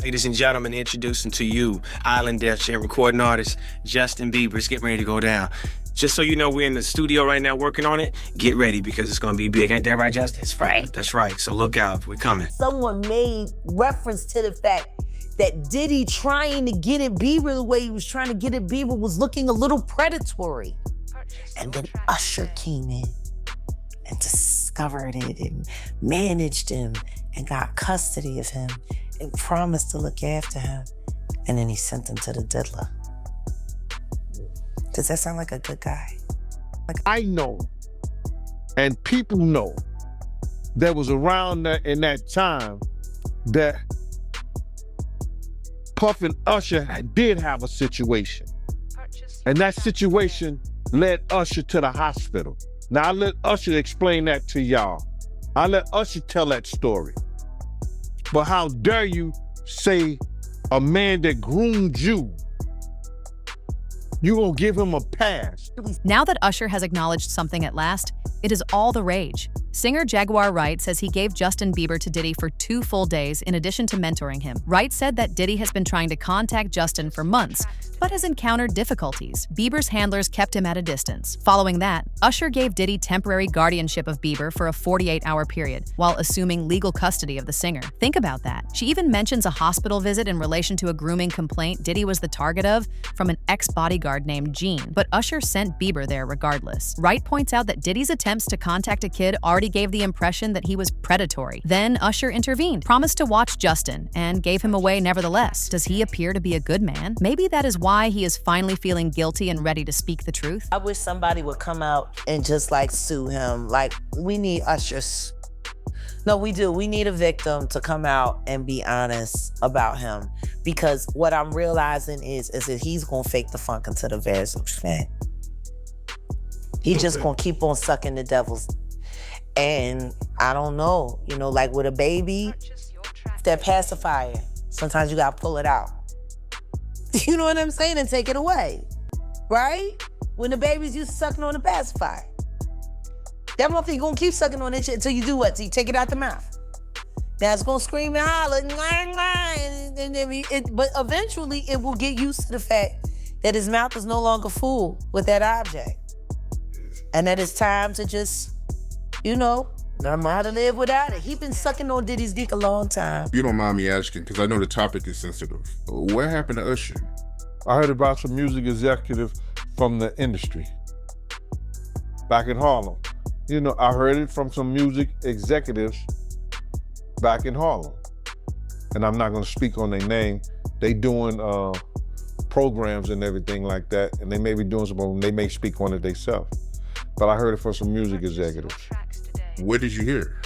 Ladies and gentlemen, introducing to you Island Def Jam recording artist Justin Bieber. It's getting ready to go down. Just so you know, we're in the studio right now working on it. Get ready because it's going to be big. Ain't that right, Justin? That's right. That's right. So look out. We're coming. Someone made reference to the fact that Diddy trying to get at Bieber the way he was trying to get at Bieber was looking a little predatory. And then Usher came in and discovered it and managed him and got custody of him and promised to look after him. And then he sent him to the diddler. Does that sound like a good guy? I know, and people know, that was around in that time that Puff and Usher did have a situation. And that situation led Usher to the hospital. Now, I let Usher explain that to y'all. I let Usher tell that story. But how dare you say a man that groomed you, you gonna give him a pass? Now that Usher has acknowledged something at last, it is all the rage. Singer Jaguar Wright says he gave Justin Bieber to Diddy for 2 full days in addition to mentoring him. Wright said that Diddy has been trying to contact Justin for months, but has encountered difficulties. Bieber's handlers kept him at a distance. Following that, Usher gave Diddy temporary guardianship of Bieber for a 48-hour period, while assuming legal custody of the singer. Think about that. She even mentions a hospital visit in relation to a grooming complaint Diddy was the target of from an ex-bodyguard named Gene, but Usher sent Bieber there regardless. Wright points out that Diddy's attempts to contact a kid already gave the impression that he was predatory. Then Usher intervened, promised to watch Justin, and gave him away nevertheless. Does he appear to be a good man? Maybe that is why he is finally feeling guilty and ready to speak the truth. I wish somebody would come out and just sue him. We need Usher's. No, we do. We need a victim to come out and be honest about him. Because what I'm realizing is that he's gonna fake the funk until the very extent. He's just gonna keep on sucking the devil's. And I don't know, like with a baby, that pacifier, sometimes you gotta pull it out. You know what I'm saying? And take it away, right? When the baby's used to sucking on the pacifier. That motherfucker gonna keep sucking on that shit until you do what? Till you take it out the mouth. Now it's gonna scream and holler, but eventually it will get used to the fact that his mouth is no longer full with that object. And that it's time to just, learn how to live without it. He been sucking on Diddy's dick a long time. If you don't mind me asking, because I know the topic is sensitive, what happened to Usher? I heard about some music executive from the industry back in Harlem. I heard it from some music executives back in Harlem. And I'm not gonna speak on their name. They doing programs and everything like that, and they may be doing something, they may speak on it themselves. But I heard it from some music executives. What did you hear?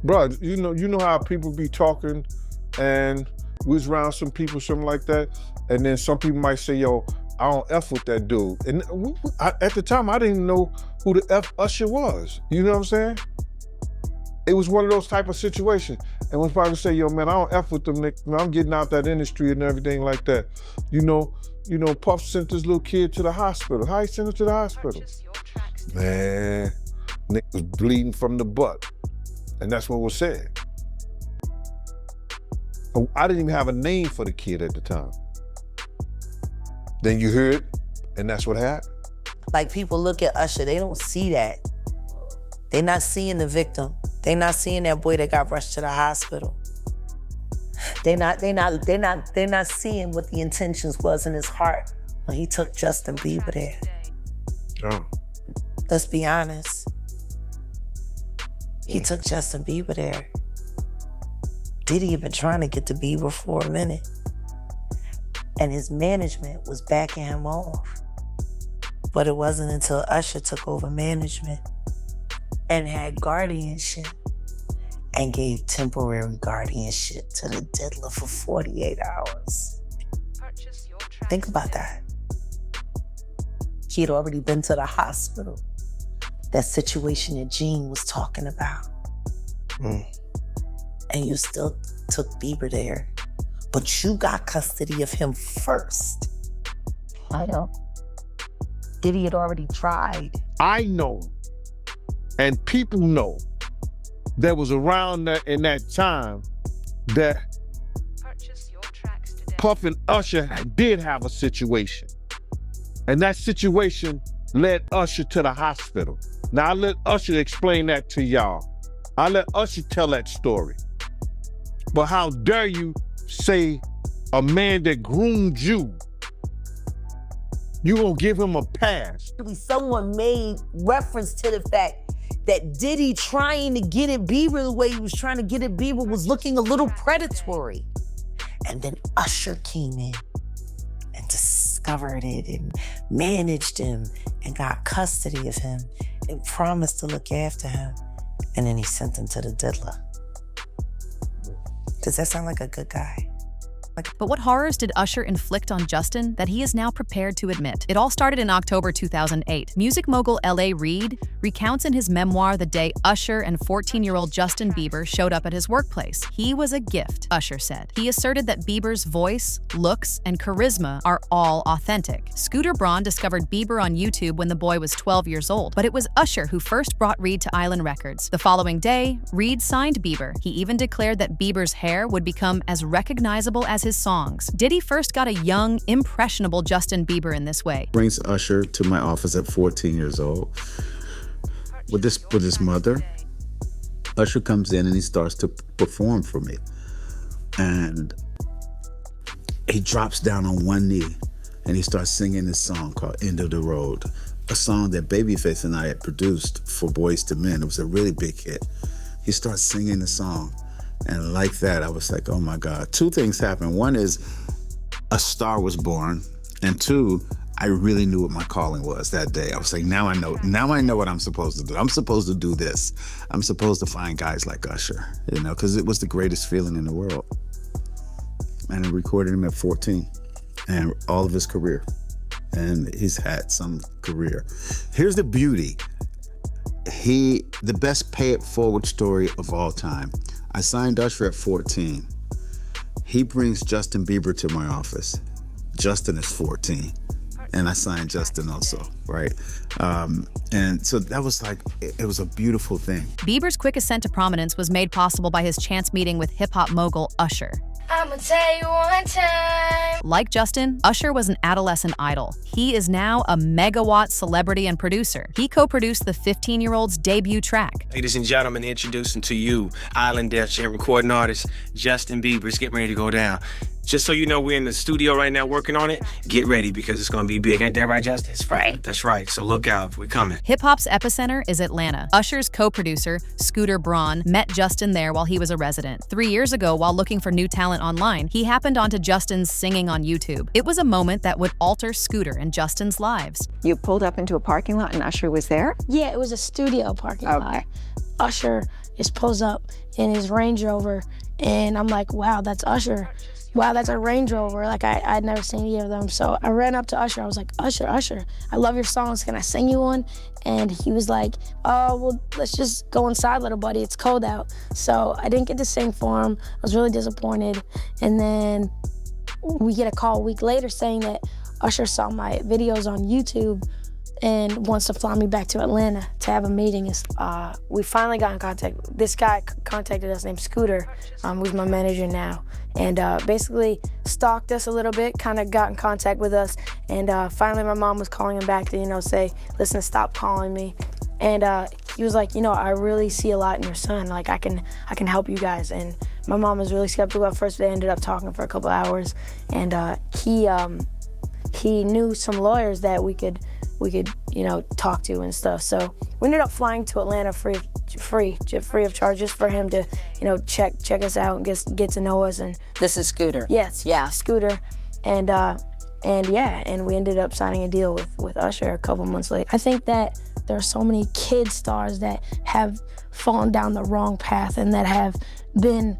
Bro, you know how people be talking and we was around some people, something like that, and then some people might say, yo, I don't F with that dude. And at the time, I didn't even know who the F Usher was. You know what I'm saying? It was one of those type of situations. And when somebody say, yo, man, I don't F with them, Nick. I'm getting out that industry and everything like that. Puff sent this little kid to the hospital. How he sent him to the hospital? Man, Nick was bleeding from the butt. And that's what was said. I didn't even have a name for the kid at the time. Then you hear it, and that's what happened. People look at Usher, they don't see that. They're not seeing the victim. They're not seeing that boy that got rushed to the hospital. They're not seeing what the intentions was in his heart when he took Justin Bieber there. Oh. Let's be honest. He took Justin Bieber there. Diddy had been trying to get to Bieber for a minute. And his management was backing him off. But it wasn't until Usher took over management and had guardianship and gave temporary guardianship to the diddler for 48 hours. Think about that. He had already been to the hospital. That situation that Gene was talking about. And you still took Bieber there. But you got custody of him first. I know. Diddy had already tried. I know, and people know, that was around in that time that Puff and Usher did have a situation. And that situation led Usher to the hospital. Now, I'll let Usher explain that to y'all. I'll let Usher tell that story. But how dare you say a man that groomed you, you gonna give him a pass? Someone made reference to the fact that Diddy trying to get at Bieber the way he was trying to get at Bieber was looking a little predatory. And then Usher came in and discovered it and managed him and got custody of him and promised to look after him. And then he sent him to the diddler. Does that sound like a good guy? But what horrors did Usher inflict on Justin that he is now prepared to admit? It all started in October 2008. Music mogul L.A. Reid recounts in his memoir the day Usher and 14-year-old Justin Bieber showed up at his workplace. He was a gift, Usher said. He asserted that Bieber's voice, looks, and charisma are all authentic. Scooter Braun discovered Bieber on YouTube when the boy was 12 years old, but it was Usher who first brought Reid to Island Records. The following day, Reid signed Bieber. He even declared that Bieber's hair would become as recognizable as his songs. Diddy first got a young, impressionable Justin Bieber in this way. Brings Usher to my office at 14 years old. With his mother, Usher comes in and he starts to perform for me. And he drops down on one knee and he starts singing this song called End of the Road, a song that Babyface and I had produced for Boyz II Men. It was a really big hit. He starts singing the song. And like that, I was like, oh my God. Two things happened. One is a star was born. And two, I really knew what my calling was that day. I was like, now I know what I'm supposed to do. I'm supposed to do this. I'm supposed to find guys like Usher, because it was the greatest feeling in the world. And I recorded him at 14 and all of his career. And he's had some career. Here's the beauty. The best pay it forward story of all time. I signed Usher at 14. He brings Justin Bieber to my office. Justin is 14. And I signed Justin also, right? And so that was like, it was a beautiful thing. Bieber's quick ascent to prominence was made possible by his chance meeting with hip-hop mogul Usher. I'ma tell you one time. Like Justin, Usher was an adolescent idol. He is now a megawatt celebrity and producer. He co-produced the 15-year-old's debut track. Ladies and gentlemen, introducing to you Island Dutch and recording artist Justin Bieber. It's getting ready to go down. Just so you know, we're in the studio right now working on it. Get ready because it's going to be big. Ain't that right, Justin? It's right. That's right. So look out. We're coming. Hip-hop's epicenter is Atlanta. Usher's co-producer, Scooter Braun, met Justin there while he was a resident. 3 years ago, while looking for new talent online, he happened onto Justin's singing on YouTube. It was a moment that would alter Scooter and Justin's lives. You pulled up into a parking lot and Usher was there? Yeah, it was a studio parking lot. Usher just pulls up in his Range Rover, and I'm like, wow, that's Usher. Wow, that's a Range Rover. Like, I'd never seen either of them. So I ran up to Usher. I was like, Usher, I love your songs. Can I sing you one? And he was like, oh, well, let's just go inside, little buddy. It's cold out. So I didn't get to sing for him. I was really disappointed. And then we get a call a week later saying that Usher saw my videos on YouTube and wants to fly me back to Atlanta to have a meeting. We finally got in contact. This guy contacted us named Scooter, who's my manager now, and basically stalked us a little bit, kind of got in contact with us, and finally my mom was calling him back to, say, listen, stop calling me. And he was like, I really see a lot in your son. Like, I can help you guys. And my mom was really skeptical at first, but they ended up talking for a couple hours, and he knew some lawyers that we could talk to and stuff. So we ended up flying to Atlanta free of charge, just for him to, check us out and get to know us. And This is Scooter. yes, yeah, Scooter, and we ended up signing a deal with Usher a couple months later. I think that there are so many kid stars that have fallen down the wrong path and that have been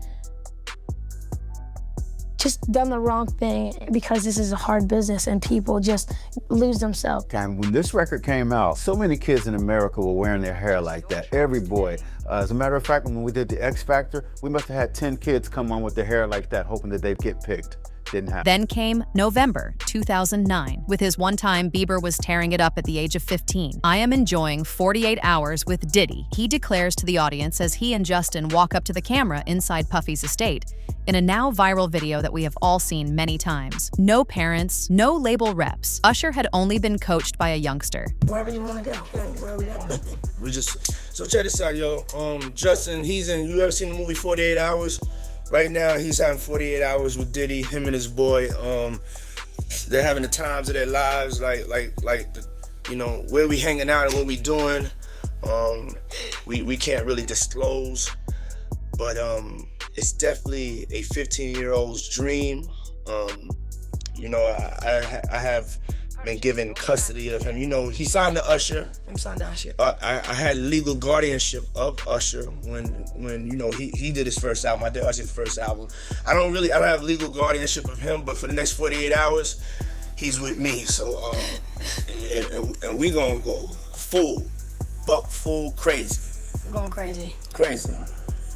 just done the wrong thing because this is a hard business and people just lose themselves. And when this record came out, so many kids in America were wearing their hair like that, every boy. As a matter of fact, when we did the X Factor, we must have had 10 kids come on with their hair like that, hoping that they'd get picked. Didn't happen. Then came November 2009. With his one time, Bieber was tearing it up at the age of 15. I am enjoying 48 hours with Diddy, he declares to the audience as he and Justin walk up to the camera inside Puffy's estate in a now viral video that we have all seen many times. No parents, no label reps. Usher had only been coached by a youngster. Wherever you want to go. Wherever we go. We just, so check this out, yo. Justin, you ever seen the movie 48 Hours? Right now, he's having 48 hours with Diddy, him and his boy. They're having the times of their lives, like where we hanging out and what we doing. We can't really disclose, but it's definitely a 15-year-old's dream. I have been given custody of him. He signed to Usher. I'm signed to Usher. I had legal guardianship of Usher when he did his first album. I did Usher's first album. I don't have legal guardianship of him, but for the next 48 hours, he's with me. So and we gonna go full crazy. I'm going crazy. Crazy.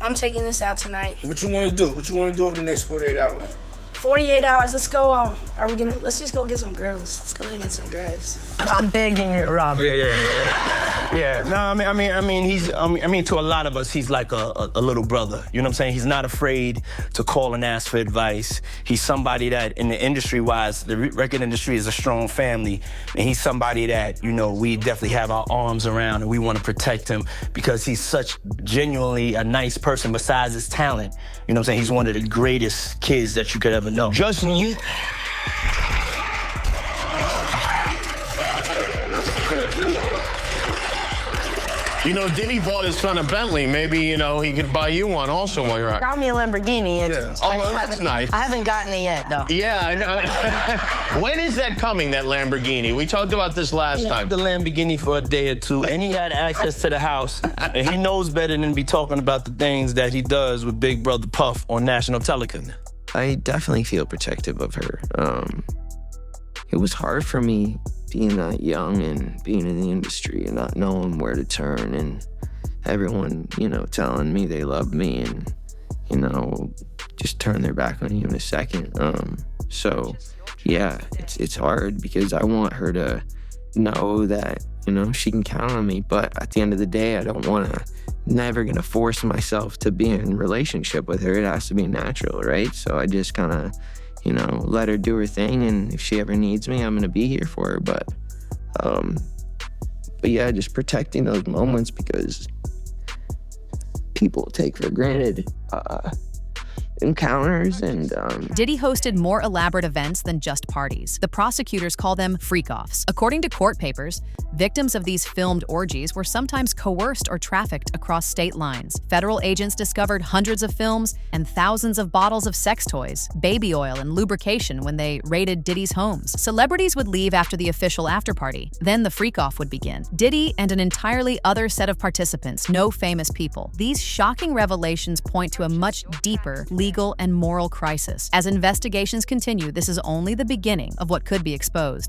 I'm taking this out tonight. What you wanna do? What you wanna do over the next 48 hours? 48 hours, let's go on. Let's just go get some girls. Let's go get some girls. I'm begging you, Rob. Yeah. No, I mean, to a lot of us, he's like a little brother. You know what I'm saying? He's not afraid to call and ask for advice. He's somebody that, in the industry-wise, the record industry is a strong family, and he's somebody that, we definitely have our arms around, and we want to protect him because he's such genuinely a nice person besides his talent. You know what I'm saying? He's one of the greatest kids that you could ever know. Justin, Diddy bought his son a Bentley. Maybe, he could buy you one also while you're out. got me a Lamborghini. Oh, that's nice. I haven't gotten it yet, though. Yeah, I know. When is that coming, that Lamborghini? We talked about this last time. The Lamborghini for a day or two, and he had access to the house, and he knows better than be talking about the things that he does with Big Brother Puff on national television. I definitely feel protective of her. It was hard for me being that young and being in the industry and not knowing where to turn and everyone, telling me they loved me and, just turn their back on you in a second. So yeah, it's hard because I want her to know that, she can count on me. But at the end of the day, I don't never gonna force myself to be in a relationship with her. It has to be natural, right? So I just kind of, let her do her thing, and if she ever needs me, I'm gonna be here for her. But yeah, just protecting those moments because people take for granted encounters and Diddy hosted more elaborate events than just parties. The prosecutors call them freak-offs. According to court papers, victims of these filmed orgies were sometimes coerced or trafficked across state lines. Federal agents discovered hundreds of films and thousands of bottles of sex toys, baby oil, and lubrication when they raided Diddy's homes. Celebrities would leave after the official after-party. Then the freak-off would begin. Diddy and an entirely other set of participants, no famous people. These shocking revelations point to a much deeper legal and moral crisis. As investigations continue, this is only the beginning of what could be exposed.